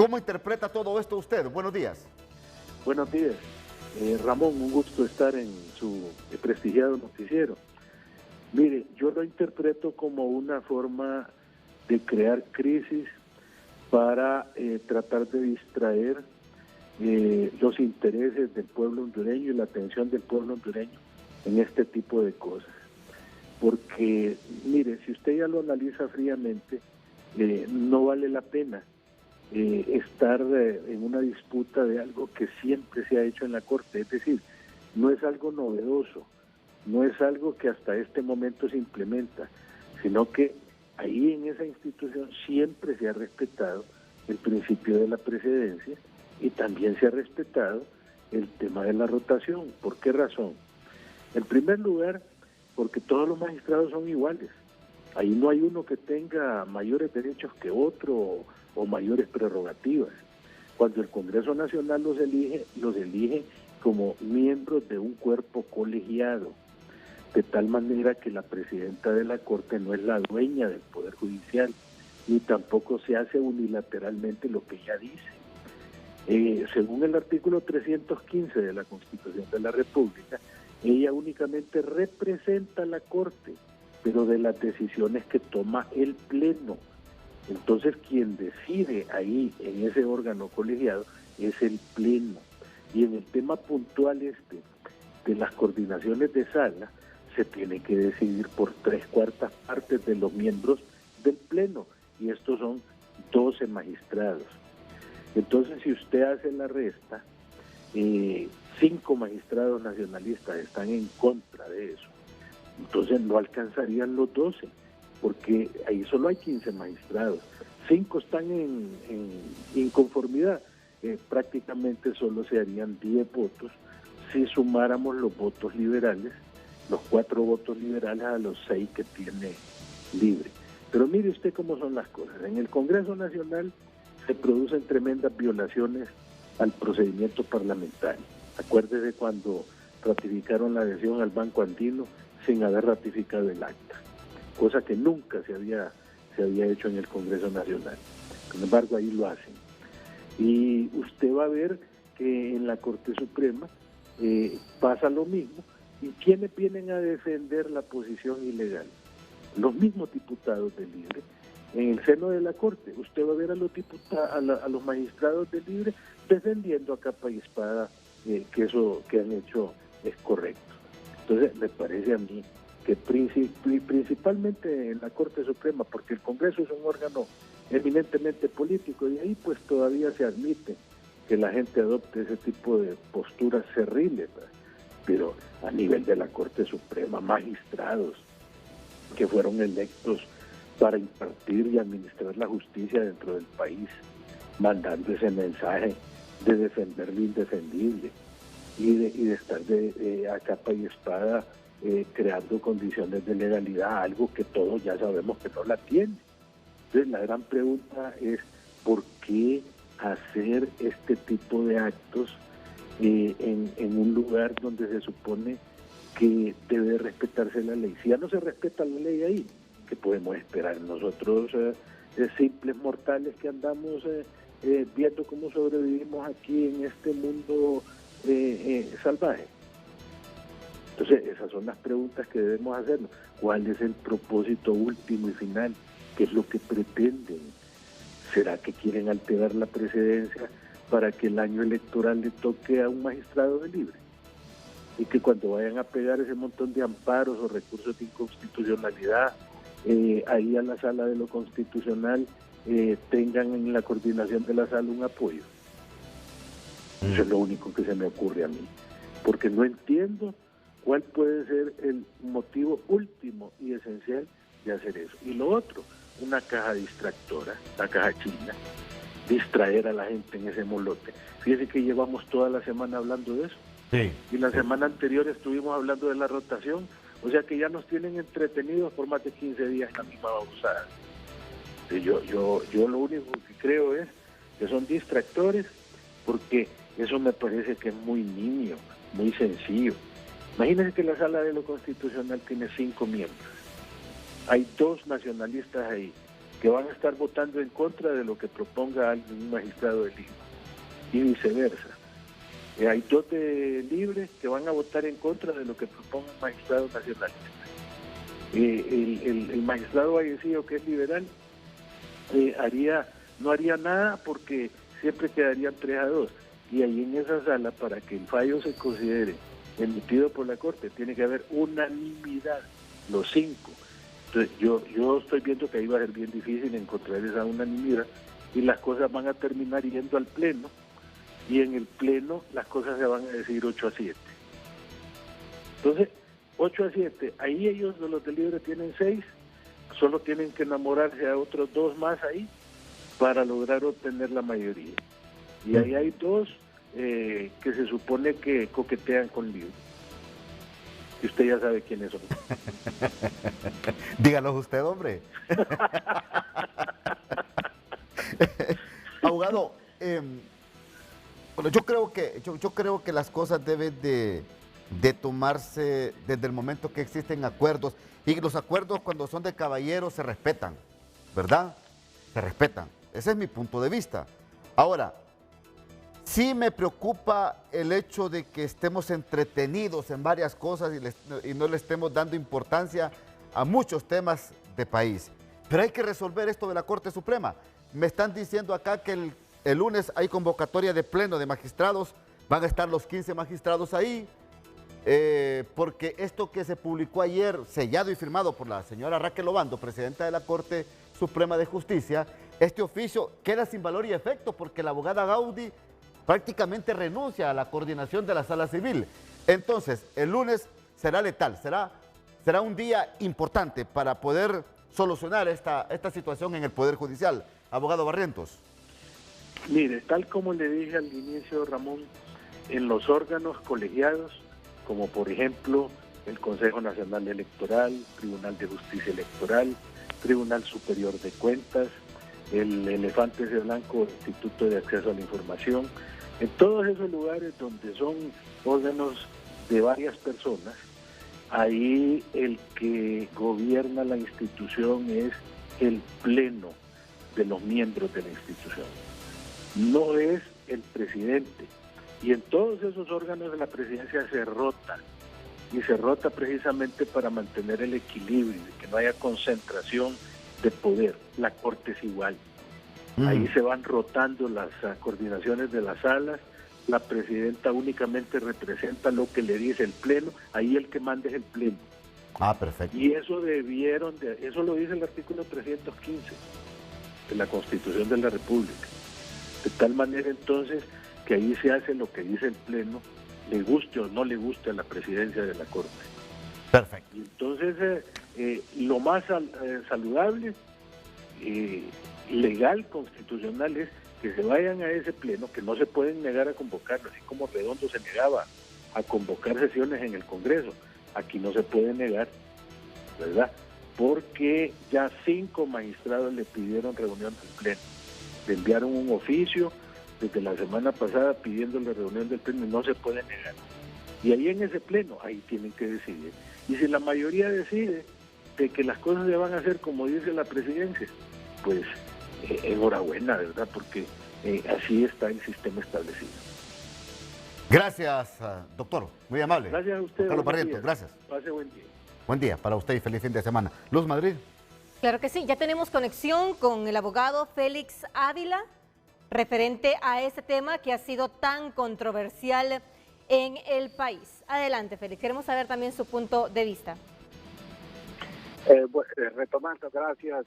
¿Cómo interpreta todo esto usted? Buenos días. Buenos días. Ramón, un gusto estar en su prestigiado noticiero. Mire, yo lo interpreto como una forma de crear crisis para tratar de distraer los intereses del pueblo hondureño y la atención del pueblo hondureño en este tipo de cosas. Porque, mire, si usted ya lo analiza fríamente, no vale la pena estar en una disputa de algo que siempre se ha hecho en la Corte. Es decir, no es algo novedoso, no es algo que hasta este momento se implementa, sino que ahí en esa institución siempre se ha respetado el principio de la precedencia y también se ha respetado el tema de la rotación. ¿Por qué razón? En primer lugar, porque todos los magistrados son iguales. Ahí no hay uno que tenga mayores derechos que otro o mayores prerrogativas. Cuando el Congreso Nacional los elige como miembros de un cuerpo colegiado, de tal manera que la presidenta de la Corte no es la dueña del Poder Judicial, ni tampoco se hace unilateralmente lo que ella dice. Según el artículo 315 de la Constitución de la República, ella únicamente representa a la Corte, pero de las decisiones que toma el Pleno. Entonces, quien decide ahí en ese órgano colegiado es el Pleno. Y en el tema puntual de las coordinaciones de sala, se tiene que decidir por 3/4 partes de los miembros del Pleno, y estos son 12 magistrados. Entonces, si usted hace la resta, 5 magistrados nacionalistas están en contra de eso. Entonces no alcanzarían los 12, porque ahí solo hay 15 magistrados. 5 están en inconformidad. Prácticamente solo se harían 10 votos si sumáramos los votos liberales, los 4 votos liberales a los 6 que tiene Libre. Pero mire usted cómo son las cosas. En el Congreso Nacional se producen tremendas violaciones al procedimiento parlamentario. Acuérdese cuando ratificaron la adhesión al Banco Andino sin haber ratificado el acta, cosa que nunca se había hecho en el Congreso Nacional. Sin embargo, ahí lo hacen. Y usted va a ver que en la Corte Suprema pasa lo mismo. ¿Y quiénes vienen a defender la posición ilegal? Los mismos diputados de Libre. En el seno de la Corte, usted va a ver a los magistrados de Libre defendiendo a capa y espada que eso que han hecho es correcto. Entonces, me parece a mí que principalmente en la Corte Suprema, porque el Congreso es un órgano eminentemente político, y ahí pues todavía se admite que la gente adopte ese tipo de posturas cerriles, ¿verdad? Pero a nivel de la Corte Suprema, magistrados que fueron electos para impartir y administrar la justicia dentro del país, mandando ese mensaje de defender lo indefendible y de estar a capa y espada creando condiciones de legalidad, algo que todos ya sabemos que no la tiene. Entonces la gran pregunta es, ¿por qué hacer este tipo de actos en un lugar donde se supone que debe respetarse la ley? Si ya no se respeta la ley ahí, ¿qué podemos esperar nosotros, simples mortales que andamos viendo cómo sobrevivimos aquí en este mundo salvaje? Entonces, esas son las preguntas que debemos hacernos. ¿Cuál es el propósito último y final? ¿Qué es lo que pretenden? ¿Será que quieren alterar la precedencia para que el año electoral le toque a un magistrado de Libre? Y que cuando vayan a pegar ese montón de amparos o recursos de inconstitucionalidad ahí a la Sala de lo Constitucional, tengan en la coordinación de la sala un apoyo. Eso es lo único que se me ocurre a mí, porque no entiendo cuál puede ser el motivo último y esencial de hacer eso. Y lo otro, una caja distractora, la caja china, distraer a la gente en ese molote. Fíjese que llevamos toda la semana hablando de eso. Sí. Y la semana anterior estuvimos hablando de la rotación, o sea que ya nos tienen entretenidos por más de 15 días la misma babosada. Yo lo único que creo es que son distractores, porque eso me parece que es muy nimio, muy sencillo. Imagínense que la Sala de lo Constitucional tiene 5 miembros. Hay 2 nacionalistas ahí, que van a estar votando en contra de lo que proponga un magistrado de Lima, y viceversa. Hay 2 libres que van a votar en contra de lo que proponga un magistrado nacionalista. El magistrado fallecido, que es liberal, no haría nada porque siempre quedarían 3-2. Y ahí en esa sala, para que el fallo se considere emitido por la Corte, tiene que haber unanimidad, los 5. Entonces yo estoy viendo que ahí va a ser bien difícil encontrar esa unanimidad y las cosas van a terminar yendo al Pleno, y en el Pleno las cosas se van a decidir 8-7. Entonces, 8-7, ahí ellos, los del Libre, tienen 6, solo tienen que enamorarse a otros 2 más ahí para lograr obtener la mayoría. Y ahí hay 2 que se supone que coquetean con Libre. Y usted ya sabe quiénes son. Dígalos usted, hombre. Abogado, bueno, yo creo que las cosas deben de tomarse desde el momento que existen acuerdos, y los acuerdos, cuando son de caballeros, se respetan, ¿verdad? Se respetan. Ese es mi punto de vista. Ahora, sí me preocupa el hecho de que estemos entretenidos en varias cosas y no le estemos dando importancia a muchos temas de país. Pero hay que resolver esto de la Corte Suprema. Me están diciendo acá que el lunes hay convocatoria de pleno de magistrados, van a estar los 15 magistrados ahí, porque esto que se publicó ayer, sellado y firmado por la señora Raquel Obando, presidenta de la Corte Suprema de Justicia, este oficio queda sin valor y efecto porque la abogada Gaudí prácticamente renuncia a la coordinación de la Sala Civil. Entonces, el lunes será letal, será un día importante para poder solucionar esta situación en el Poder Judicial. Abogado Barrientos. Mire, tal como le dije al inicio, Ramón, en los órganos colegiados, como por ejemplo el Consejo Nacional Electoral, Tribunal de Justicia Electoral, Tribunal Superior de Cuentas, el Elefante de Blanco, Instituto de Acceso a la Información, en todos esos lugares donde son órganos de varias personas, ahí el que gobierna la institución es el pleno de los miembros de la institución, no es el presidente. Y en todos esos órganos de la presidencia se rota, y se rota precisamente para mantener el equilibrio, que no haya concentración de poder. La Corte es igual. Ahí se van rotando las coordinaciones de las salas, la presidenta únicamente representa lo que le dice el pleno, ahí el que manda es el pleno. Ah, perfecto. Y eso eso lo dice el artículo 315 de la Constitución de la República. De tal manera entonces que ahí se hace lo que dice el pleno, le guste o no le guste a la presidencia de la Corte. Perfecto. Y entonces lo más saludable, legal, constitucional, es que se vayan a ese pleno, que no se pueden negar a convocarlo, así como Redondo se negaba a convocar sesiones en el Congreso. Aquí no se puede negar, ¿verdad? Porque ya 5 magistrados le pidieron reunión del pleno. Le enviaron un oficio desde la semana pasada pidiéndole reunión del pleno y no se puede negar. Y ahí en ese pleno, ahí tienen que decidir. Y si la mayoría decide de que las cosas se van a hacer como dice la presidencia, pues enhorabuena, ¿verdad? Porque así está el sistema establecido. Gracias, doctor. Muy amable. Gracias a usted. Carlos Barrientos, gracias. Pase buen día. Buen día para usted y feliz fin de semana. Luz Madrid. Claro que sí, ya tenemos conexión con el abogado Félix Ávila, referente a este tema que ha sido tan controversial en el país. Adelante, Félix, queremos saber también su punto de vista. Retomando, gracias,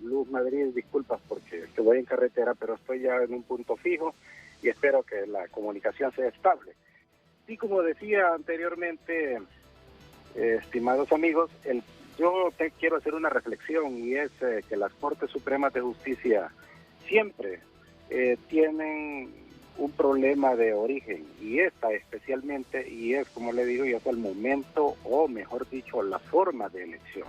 Luz Madrid, disculpas porque voy en carretera, pero estoy ya en un punto fijo y espero que la comunicación sea estable. Y como decía anteriormente, estimados amigos, yo quiero hacer una reflexión, y es que las Cortes Supremas de Justicia siempre tienen un problema de origen, y esta especialmente, y es, como le digo yo, es el momento, o mejor dicho, la forma de elección.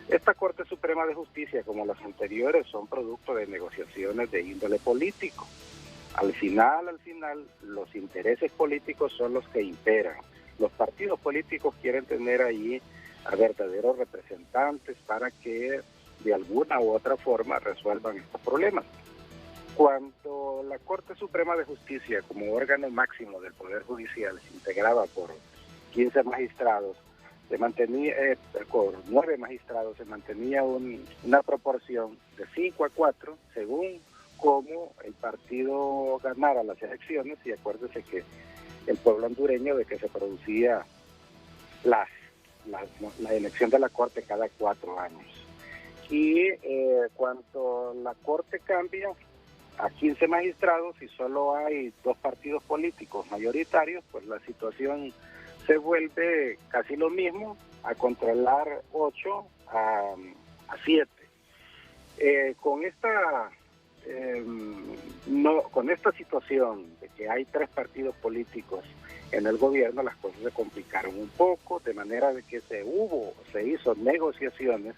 Esta Corte Suprema de Justicia, como las anteriores, son producto de negociaciones de índole político. Al final, los intereses políticos son los que imperan. Los partidos políticos quieren tener ahí a verdaderos representantes para que de alguna u otra forma resuelvan estos problemas. Cuando la Corte Suprema de Justicia, como órgano máximo del Poder Judicial, se integraba por 15 magistrados, se mantenía, con 9 magistrados, se mantenía una proporción de 5-4, según cómo el partido ganara las elecciones, y acuérdese que el pueblo hondureño, de que se producía la elección de la Corte cada 4 años. Y cuando la Corte cambia a 15 magistrados y solo hay 2 partidos políticos mayoritarios, pues la situación se vuelve casi lo mismo, a controlar 8 a 7. Con esta situación de que hay 3 partidos políticos en el gobierno, las cosas se complicaron un poco, de manera de que se hizo negociaciones,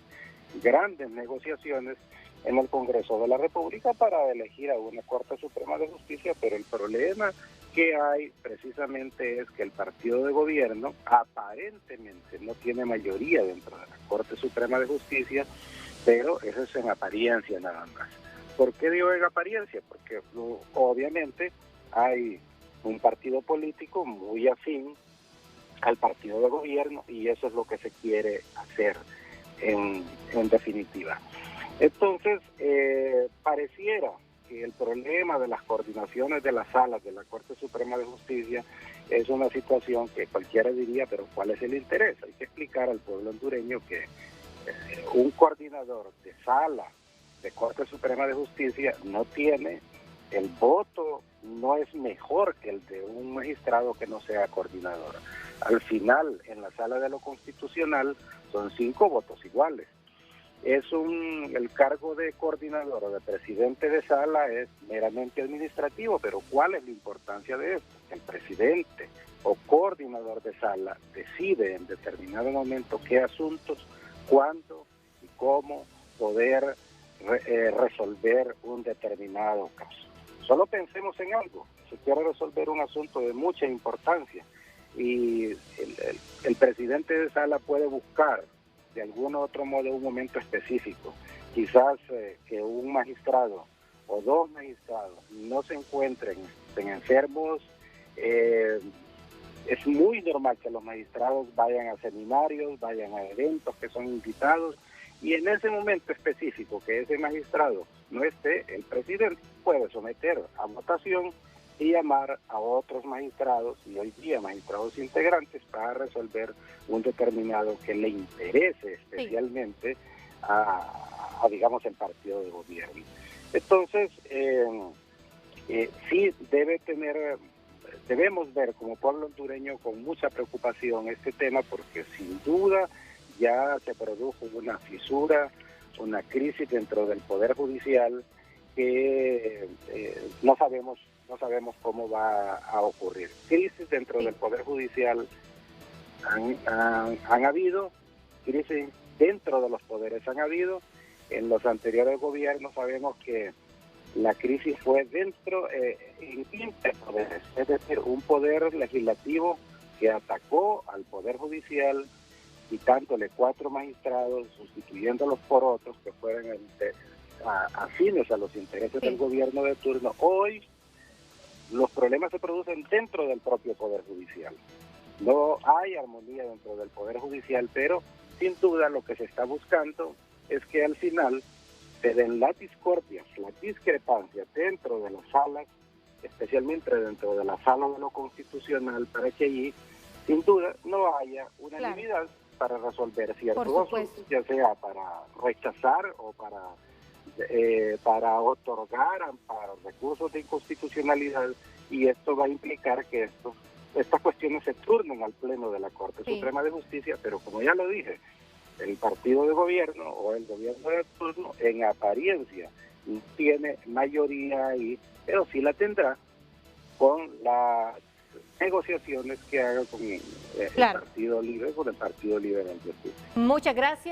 grandes negociaciones, en el Congreso de la República para elegir a una Corte Suprema de Justicia, pero el problema que hay precisamente es que el partido de gobierno aparentemente no tiene mayoría dentro de la Corte Suprema de Justicia, pero eso es en apariencia nada más. ¿Por qué digo en apariencia? Porque obviamente hay un partido político muy afín al partido de gobierno y eso es lo que se quiere hacer en definitiva. Entonces, pareciera que el problema de las coordinaciones de las salas de la Corte Suprema de Justicia es una situación que cualquiera diría, pero ¿cuál es el interés? Hay que explicar al pueblo hondureño que un coordinador de sala de Corte Suprema de Justicia no tiene el voto, no es mejor que el de un magistrado que no sea coordinador. Al final, en la sala de lo constitucional, son 5 votos iguales. El cargo de coordinador o de presidente de sala es meramente administrativo, pero ¿cuál es la importancia de esto? El presidente o coordinador de sala decide en determinado momento qué asuntos, cuándo y cómo poder resolver un determinado caso. Solo pensemos en algo: se quiere resolver un asunto de mucha importancia y el presidente de sala puede buscar de algún otro modo un momento específico, quizás que un magistrado o 2 magistrados no se encuentren enfermos. Es muy normal que los magistrados vayan a seminarios, vayan a eventos que son invitados, y en ese momento específico que ese magistrado no esté, el presidente puede someter a votación y llamar a otros magistrados, y hoy día magistrados integrantes, para resolver un determinado que le interese especialmente a digamos, el partido de gobierno. Entonces, sí debemos ver como pueblo hondureño con mucha preocupación este tema, porque sin duda ya se produjo una fisura, una crisis dentro del Poder Judicial que no sabemos cómo va a ocurrir. Crisis dentro del Poder Judicial han habido, crisis dentro de los poderes han habido. En los anteriores gobiernos sabemos que la crisis fue dentro, en interpoderes, es decir, un poder legislativo que atacó al Poder Judicial, quitándole 4 magistrados, sustituyéndolos por otros que fueran afines a los intereses del gobierno de turno. Hoy los problemas se producen dentro del propio Poder Judicial. No hay armonía dentro del Poder Judicial, pero sin duda lo que se está buscando es que al final se den las discordias, las discrepancias dentro de las salas, especialmente dentro de la sala de lo constitucional, para que allí, sin duda, no haya unanimidad para resolver ciertos asuntos, ya sea para rechazar o para otorgar amparos, recursos de inconstitucionalidad, y esto va a implicar que estas cuestiones se turnen al Pleno de la Corte Suprema de Justicia, pero como ya lo dije, el partido de gobierno o el gobierno de turno en apariencia no tiene mayoría ahí, pero sí la tendrá con las negociaciones que haga con el Partido Libre, con el Partido Liberal de Justicia. Muchas gracias.